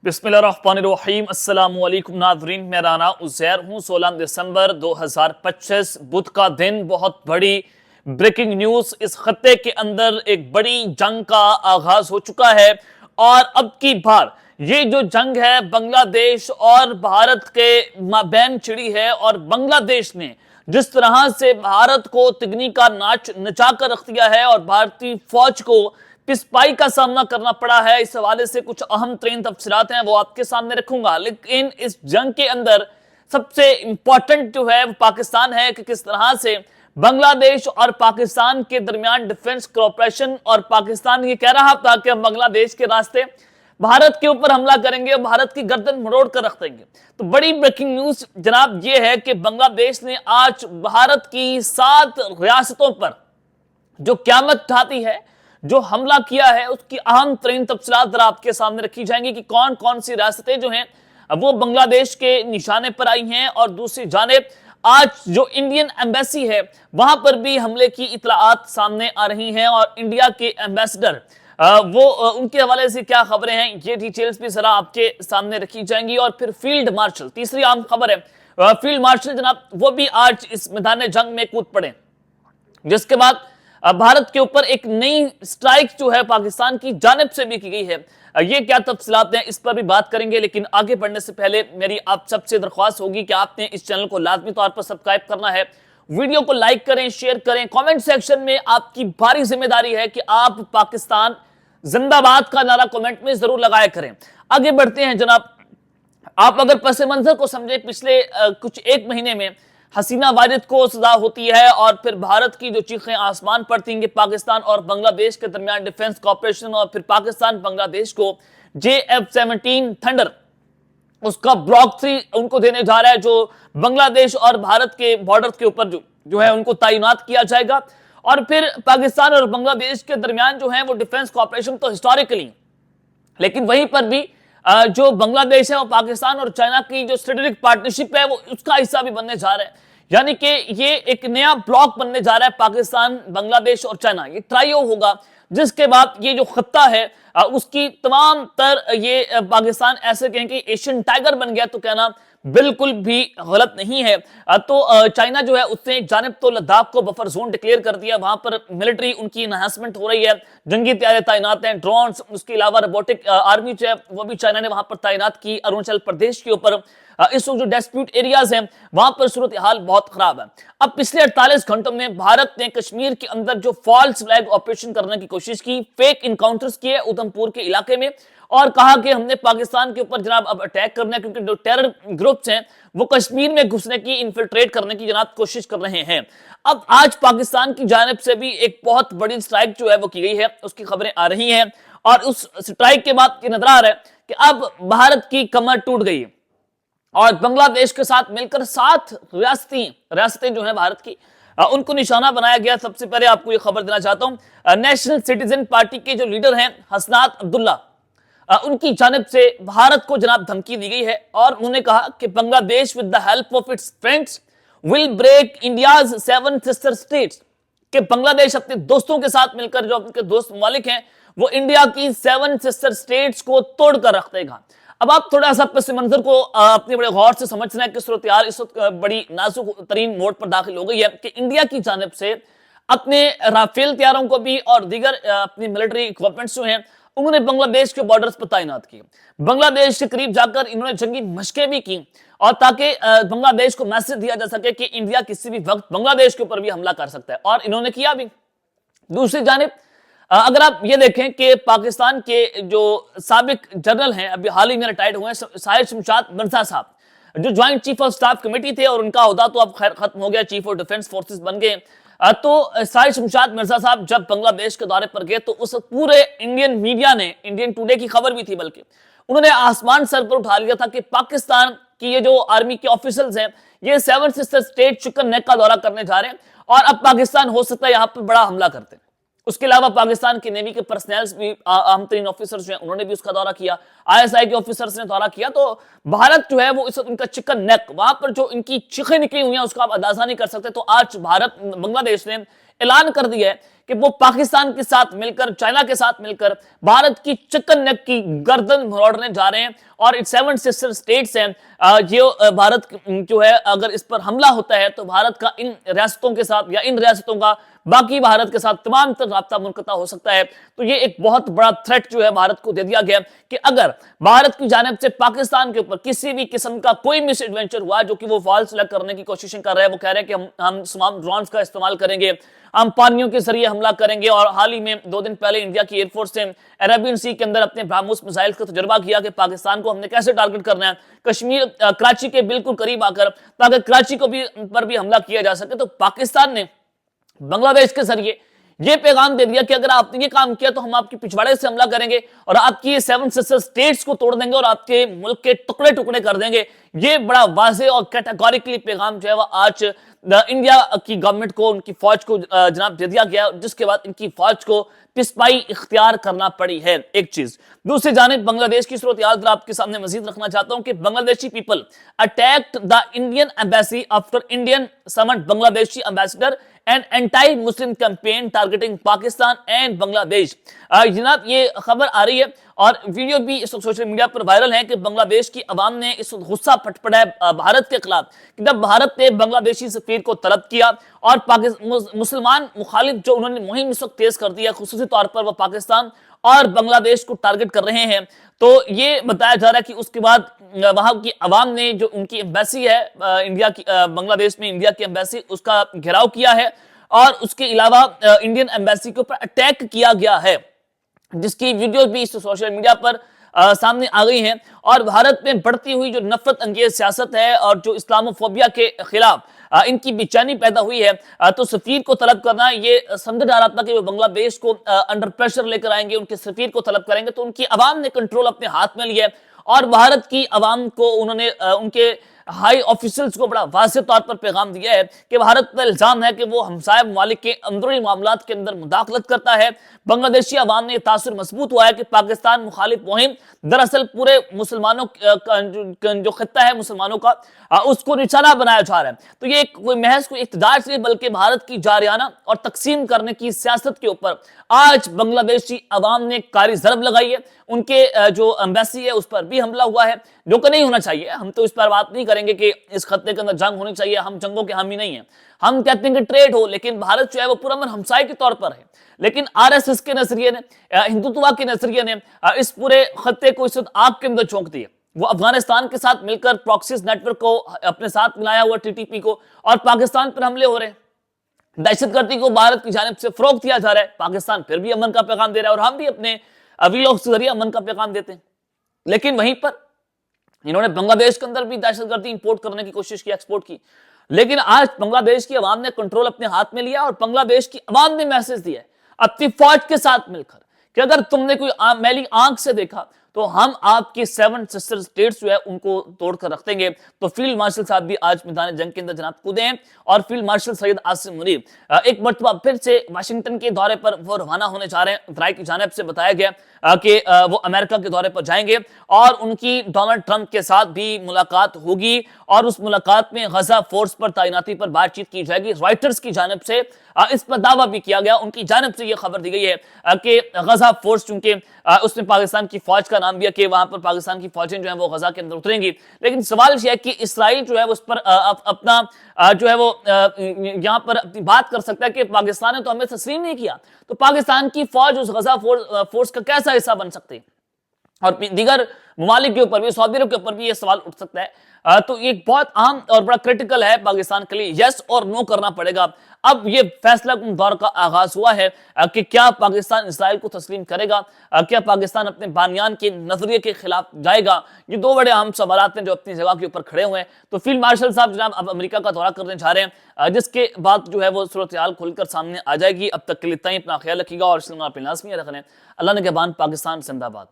بسم اللہ الرحمن الرحیم۔ السلام علیکم ناظرین، میں رانا عزیر ہوں۔ 16 دسمبر 2025 بدھ کا دن، بہت بڑی بریکنگ نیوز۔ اس خطے کے اندر ایک بڑی جنگ کا آغاز ہو چکا ہے، اور اب کی بار یہ جو جنگ ہے بنگلہ دیش اور بھارت کے مابین چھڑی ہے، اور بنگلہ دیش نے جس طرح سے بھارت کو تگنی کا ناچ نچا کر رکھ دیا ہے اور بھارتی فوج کو پسپائی کا سامنا کرنا پڑا ہے، اس حوالے سے کچھ اہم ترین تفصیلات ہیں، وہ آپ کے سامنے رکھوں گا۔ لیکن اس جنگ کے اندر سب سے امپورٹنٹ جو ہے وہ پاکستان ہے، کہ کس طرح سے بنگلہ دیش اور پاکستان کے درمیان ڈیفنس کوآپریشن، اور پاکستان یہ کہہ رہا تھا کہ ہم بنگلہ دیش کے راستے بھارت کے اوپر حملہ کریں گے اور بھارت کی گردن مروڑ کر رکھ دیں گے۔ تو بڑی بریکنگ نیوز جناب یہ ہے کہ بنگلہ دیش نے آج بھارت کی 7 ریاستوں پر جو قیامت ڈھاتی ہے، جو حملہ کیا ہے، اس کی اہم ترین تفصیلات ذرا آپ کے سامنے رکھی جائیں گی کہ کون کون سی ریاستیں جو ہیں وہ بنگلہ دیش کے نشانے پر آئی ہیں، اور دوسری جانب آج جو انڈین ایمبیسی ہے وہاں پر بھی حملے کی اطلاعات سامنے آ رہی ہیں، اور انڈیا کے ایمبیسڈر وہ ان کے حوالے سے کیا خبریں ہیں، یہ ڈیٹیلز بھی ذرا آپ کے سامنے رکھی جائیں گی۔ اور پھر فیلڈ مارشل، تیسری اہم خبر ہے، فیلڈ مارشل جناب وہ بھی آج اس میدان جنگ میں کود پڑے، جس کے بعد بھارت کے اوپر ایک نئی سٹرائک جو ہے پاکستان کی جانب سے بھی کی گئی ہے۔ یہ کیا تفصیلات ہیں اس پر بھی بات کریں گے، لیکن آگے بڑھنے سے پہلے میری آپ سب سے درخواست ہوگی کہ آپ نے اس چینل کو لازمی طور پر سبسکرائب کرنا ہے، ویڈیو کو لائک کریں، شیئر کریں، کامنٹ سیکشن میں آپ کی بھاری ذمہ داری ہے کہ آپ پاکستان زندہ باد کا نعرہ کامنٹ میں ضرور لگایا کریں۔ آگے بڑھتے ہیں جناب، آپ اگر پس منظر کو سمجھیں، پچھلے کچھ ایک مہینے میں حسینہ واجد کو سزا ہوتی ہے، اور پھر بھارت کی جو چیخیں آسمان پر تھیں کہ پاکستان اور بنگلہ دیش کے درمیان ڈیفنس کوآپریشن، اور پھر پاکستان بنگلہ دیش کو JF-17 تھنڈر اس کا بلاک 3 ان کو دینے جا رہا ہے، جو بنگلہ دیش اور بھارت کے بارڈر کے اوپر جو ہے ان کو تعینات کیا جائے گا۔ اور پھر پاکستان اور بنگلہ دیش کے درمیان جو ہے وہ ڈیفنس کوآپریشن تو ہسٹوریکلی، لیکن وہیں پر بھی جو بنگلہ دیش ہے وہ پاکستان اور چائنا کی جو اسٹریٹجک پارٹنرشپ ہے وہ اس کا حصہ بھی بننے جا رہا ہے، یعنی کہ یہ ایک نیا بلاک بننے جا رہا ہے پاکستان، بنگلہ دیش اور چائنا، یہ ٹرائیو ہوگا، جس کے بعد یہ جو خطہ ہے اس کی تمام تر یہ پاکستان ایسے کہیں کہ ایشین ٹائگر بن گیا، تو کہنا بالکل بھی غلط نہیں ہے۔ تو چائنا جو ہے اس نے جانب تو لداخ کو بفر زون ڈکلیئر کر دیا، وہاں پر ملٹری ان کی انہانسمنٹ ہو رہی ہے، جنگی طیارے تعینات ہیں، ڈرونز، اس کے علاوہ روبوٹک آرمی جو ہے وہ بھی چائنا نے وہاں پر تعینات کی۔ اروناچل پردیش کے اوپر اس وقت جو ڈسپیوٹ ایریاز ہیں وہاں پر صورتحال بہت خراب ہے۔ اب پچھلے 48 گھنٹوں میں بھارت نے کشمیر کے اندر جو فالس فلیگ آپریشن کرنے کی کوشش کی، فیک انکاؤنٹرز کیے ادھم پور کے علاقے میں، اور کہا کہ ہم نے پاکستان کے اوپر جناب اب اٹیک کرنا ہے، کیونکہ جو ٹیرر گروپس ہیں وہ کشمیر میں گھسنے کی، انفلٹریٹ کرنے کی جناب کوشش کر رہے ہیں۔ اب آج پاکستان کی جانب سے بھی ایک بہت بڑی سٹرائک جو ہے وہ کی گئی ہے، اس کی خبریں آ رہی ہیں، اور اس سٹرائک کے بعد یہ نظر آ رہا ہے کہ اب بھارت کی کمر ٹوٹ گئی ہے، اور بنگلہ دیش کے ساتھ مل کر 7 ریاستیں جو ہیں بھارت کی، ان کو نشانہ بنایا گیا۔ سب سے پہلے آپ کو یہ خبر دینا چاہتا ہوں، نیشنل سٹیزن پارٹی کے جو لیڈر ہیں حسنات عبداللہ، ان کی جانب سے بھارت کو جناب دھمکی دی گئی ہے، اور انہوں نے کہا کہ بنگلہ دیش with the help of its friends will break India's 7 sister states، کہ بنگلہ دیش اپنے دوستوں کے ساتھ مل کر، جو ان کے دوست ممالک ہیں، وہ انڈیا کی 7 سسٹر سٹیٹس کو توڑ کر رکھ دے گا۔ اب آپ تھوڑا سا پس منظر کو اپنے بڑے غور سے سمجھنا ہے کہ صورتحال اس وقت بڑی نازک ترین موڑ پر داخل ہو گئی ہے، کہ انڈیا کی جانب سے اپنے رافیل طیاروں کو بھی اور دیگر اپنی ملٹری اکوپمنٹس جو ہیں انہوں نے بنگلہ دیش کے بارڈرز پر تعینات کی، بنگلہ دیش کے قریب جا کر انہوں نے جنگی مشقیں بھی کی، اور تاکہ بنگلہ دیش کو میسج دیا جا سکے کہ انڈیا کسی بھی وقت بنگلہ دیش کے اوپر بھی حملہ کر سکتا ہے، اور انہوں نے کیا بھی۔ دوسری جانب اگر آپ یہ دیکھیں کہ پاکستان کے جو سابق جنرل ہیں، ابھی حال ہی میں ریٹائرڈ ہوئے ہیں، ساحر شمشاد مرزا صاحب، جو joint chief of staff committee تھے، اور ان کا عہدہ تو اب خیر ختم ہو گیا، چیف آف ڈیفنس فورسز بن گئے، تو ساحر شمشاد مرزا صاحب جب بنگلہ دیش کے دورے پر گئے تو اس پورے انڈین میڈیا نے، انڈین ٹوڈے کی خبر بھی تھی بلکہ، انہوں نے آسمان سر پر اٹھا لیا تھا کہ پاکستان کی یہ جو آرمی کے آفیسرز ہیں یہ 7 سسٹر سٹیٹ چکن نیک کا دورہ کرنے جا رہے ہیں، اور اب پاکستان ہو سکتا ہے یہاں پر بڑا حملہ کرتے ہیں۔ اس کے علاوہ پاکستان کی نیوی کے پرسنلز بھی، اہم ترین آفیسرز جو ہیں انہوں نے بھی اس کا دورہ کیا، ISI کے آفیسرز نے دورہ کیا، تو بھارت جو ہے وہ اس وقت ان کا چکن نیک، وہاں پر جو ان کی چیخیں نکلی ہوئی ہیں اس کا آپ اندازہ نہیں کر سکتے۔ تو آج بھارت، بنگلہ دیش نے اعلان کر دیا ہے کہ وہ پاکستان کے ساتھ مل کر، چائنا کے ساتھ مل کر بھارت کی چکن نیک کی گردن مروڑنے جا رہے ہیں، اور 7 سسٹر اسٹیٹس ہیں، یہ بھارت جو ہے اگر اس پر حملہ ہوتا ہے تو بھارت کا ان ریاستوں کے ساتھ یا ان ریاستوں کا باقی بھارت کے ساتھ تمام تر رابطہ منقطع ہو سکتا ہے۔ تو یہ ایک بہت بڑا تھریٹ جو ہے بھارت کو دے دیا گیا کہ اگر بھارت کی جانب سے پاکستان کے اوپر کسی بھی قسم کا کوئی مس ایڈونچر ہوا، جو کہ وہ فالس فلیگ کرنے کی کوششیں کر رہے ہیں، وہ کہہ رہے ہیں کہ ہم تمام ڈرونز کا استعمال کریں گے، ہم پانیوں کے ذریعے حملہ کریں گے، اور حال ہی میں 2 دن پہلے انڈیا کی ایئر فورس نے عربین سی کے اندر اپنے برہموس میزائل کا تجربہ کیا کہ پاکستان کو ہم نے کیسے ٹارگٹ کرنا ہے کشمیر، کراچی کے بالکل قریب آ کر، تاکہ کراچی کو پر بھی حملہ کیا جا سکے۔ تو پاکستان نے بنگلہ دیش کے ذریعے یہ پیغام دے دیا کہ اگر آپ نے یہ کام کیا تو ہم آپ کی پچھواڑے سے حملہ کریں گے اور آپ کی 7 سسٹر اسٹیٹس کو توڑ دیں گے اور آپ کے ملک کے ٹکڑے ٹکڑے کر دیں گے۔ یہ بڑا واضح اور کیٹیگوریکلی پیغام جو ہے وہ آج انڈیا کی گورنمنٹ کو، ان کی فوج کو جناب دے دیا گیا، جس کے بعد ان کی فوج کو پسپائی اختیار کرنا پڑی ہے۔ ایک چیز دوسری جانب بنگلہ دیش کی صورتحال آپ کے سامنے مزید رکھنا چاہتا ہوں کہ Bangladeshi people attacked the Indian embassy after Indian summoned Bangladeshi ambassador and anti Muslim campaign targeting Pakistan and Bangladesh. جناب یہ خبر آ رہی ہے اور ویڈیو بھی اس وقت سوشل میڈیا پر وائرل ہے کہ بنگلہ دیش کی عوام نے اس وقت غصہ پھٹپڑا ہے بھارت کے خلاف، کہ جب بھارت نے بنگلہ دیشی سفیر کو طلب کیا اور مسلمان مخالف جو انہوں نے مہم اس وقت تیز کر دی ہے، خصوصی طور پر وہ پاکستان اور بنگلہ دیش کو ٹارگٹ کر رہے ہیں، تو یہ بتایا جا رہا ہے کہ اس کے بعد وہاں کی عوام نے جو ان کی ایمبیسی ہے انڈیا کی، بنگلہ دیش میں انڈیا کی ایمبیسی، اس کا گھیراؤ کیا ہے اور اس کے علاوہ انڈین ایمبیسی کے اوپر اٹیک کیا گیا ہے، جس کی ویڈیو بھی سوشل میڈیا پر سامنے آ گئی ہیں۔ اور بھارت میں بڑھتی ہوئی جو نفرت انگیز سیاست ہے اور جو اسلاموفوبیا کے خلاف ان کی بے چینی پیدا ہوئی ہے، تو سفیر کو طلب کرنا، یہ سمجھا جا رہا تھا کہ وہ بنگلہ دیش کو انڈر پریشر لے کر آئیں گے، ان کے سفیر کو طلب کریں گے، تو ان کی عوام نے کنٹرول اپنے ہاتھ میں لیا ہے اور بھارت کی عوام کو انہوں نے ان کے ہائی آفیسرز کو بڑا واضح طور پر پیغام دیا ہے کہ بھارت پر الزام ہے کہ وہ ہمسائے ممالک کے اندرونی معاملات کے اندر مداخلت کرتا ہے۔ بنگلہ دیشی عوام نے یہ تاثر مضبوط ہوا ہے کہ پاکستان مخالف مہم دراصل پورے مسلمانوں جو خطہ ہے مسلمانوں کا، اس کو نشانہ بنایا جا رہا ہے۔ تو یہ کوئی محض کوئی اقتدار سے بلکہ بھارت کی جارحانہ اور تقسیم کرنے کی سیاست کے اوپر آج بنگلہ دیشی عوام نے کاری ضرب لگائی ہے۔ ان کے جو ایمبیسی ہے اس پر بھی حملہ ہوا ہے، جو کہ نہیں ہونا چاہیے۔ ہم تو اس پر بات نہیں کریں گے کہ اس خطے کے اندر جنگ ہونی چاہیے، ہم جنگوں کے حامی نہیں ہیں، ہم کہتے ہیں کہ ٹریڈ ہو، لیکن بھارت جو ہے وہ پرامن ہمسائے کے طور پر ہے۔ لیکن RSS کے نظریے نے، ہندوتوا کے نظریے نے اس پورے خطے کو اس وقت آگ کے اندر جھونک دیا۔ وہ افغانستان کے ساتھ مل کر پراکسیز نیٹ ورک کو اپنے ساتھ ملایا ہوا TTP کو، اور پاکستان پر حملے ہو رہے ہیں، دہشت گردی کو بھارت کی جانب سے فروغ دیا جا رہا ہے، پاکستان پھر بھی امن کا پیغام دے رہا ہے اور ہم بھی اپنے ویلوگز کے ذریعے امن کا پیغام دیتے ہیں۔ لیکن وہیں پر انہوں نے بنگلہ دیش کے اندر بھی دہشت گردی امپورٹ کرنے کی کوشش کی، ایکسپورٹ کی، لیکن آج بنگلہ دیش کی عوام نے کنٹرول اپنے ہاتھ میں لیا اور بنگلہ دیش کی عوام نے میسج دیا ہے اپنی فوج کے ساتھ مل کر کہ اگر تم نے کوئی میلی آنکھ سے دیکھا تو ہم آپ کی 7 سسٹر اسٹیٹس جو ہے ان کو توڑ کر رکھ دیں گے۔ تو فیلڈ مارشل صاحب بھی آج میدان جنگ کے اندر جناب کودے ہیں، اور فیلڈ مارشل سید عاصم منیر ایک مرتبہ پھر سے واشنگٹن کے دورے پر وہ روانہ ہونے جا رہے ہیں۔ ذرائع کی جانب سے بتایا گیا کہ وہ امریکہ کے دورے پر جائیں گے اور ان کی ڈونلڈ ٹرمپ کے ساتھ بھی ملاقات ہوگی، اور اس ملاقات میں غزہ فورس پر تعیناتی پر بات چیت کی جائے گی۔ رائٹرز کی جانب سے اس پر دعویٰ بھی کیا گیا، ان کی جانب سے یہ خبر دی گئی ہے کہ غزہ فورس، چونکہ اس نے پاکستان کی فوج کا نام دیا کہ وہاں پر پاکستان کی فوجیں جو ہیں وہ غزہ کے اندر اتریں گی، لیکن سوال یہ ہے کہ اسرائیل جو ہے وہ اس پر اپنا جو ہے وہ یہاں پر اپنی بات کر سکتا ہے کہ پاکستان نے تو ہمیں تسلیم نہیں کیا، تو پاکستان کی فوج اس غزہ فورس کا کیسا حصہ بن سکتی ہے؟ اور دیگر ممالک کے اوپر بھی، سعودی عرب کے اوپر بھی یہ سوال اٹھ سکتا ہے۔ تو یہ بہت اہم اور بڑا کریٹیکل ہے پاکستان کے لیے، یس اور نو کرنا پڑے گا۔ اب یہ فیصلہ کن دور کا آغاز ہوا ہے کہ کیا پاکستان اسرائیل کو تسلیم کرے گا، کیا پاکستان اپنے بانیان کے نظریے کے خلاف جائے گا؟ یہ دو بڑے اہم سوالات ہیں جو اپنی جگہ کے اوپر کھڑے ہوئے ہیں۔ تو فیلڈ مارشل صاحب جناب اب امریکہ کا دورہ کرنے جا رہے ہیں، جس کے بعد جو ہے وہ صورتحال کھل کر سامنے آ جائے گی۔ اب تک کے لیے اتنا ہی، اپنا خیال رکھیے گا اور اپنے لازمی رکھنا ہے۔ اللہ نگہبان، پاکستان زندہ باد۔